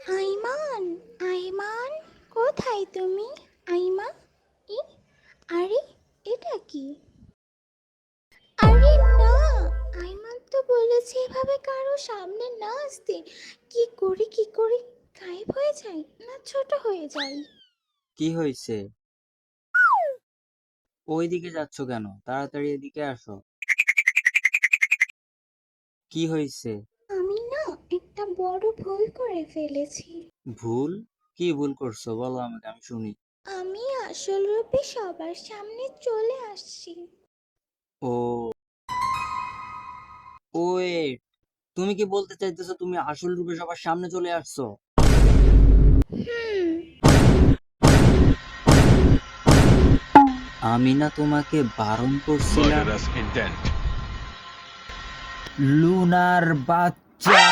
আইমান, আইমান, কোথায় তুমি? আইমা, ই, আরে এটা কি? আরে না, আইমান তো বলেছে এভাবে কারো সামনে না আসতে। কি করি গায়েব হয়ে যায় না ছোট হয়ে যায়? কি হয়েছে? ওইদিকে যাচ্ছ কেন? তাড়াতাড়ি এদিকে আসো। কি হয়েছে? আমি না একটা বড় ভুল করে ফেলেছি। ভুল? কি ভুল করছো বলো আমাকে, আমি শুনি। আমি আসল রূপে সবার সামনে চলে আসছি। ও ওয়েট, তুমি কি বলতে চাইতেছো তুমি আসল রূপে সবার সামনে চলে আসছো? হুম। আমি না তোমাকে বারণ করছিলাম? Murderous intent. লুনার বাচ্চা!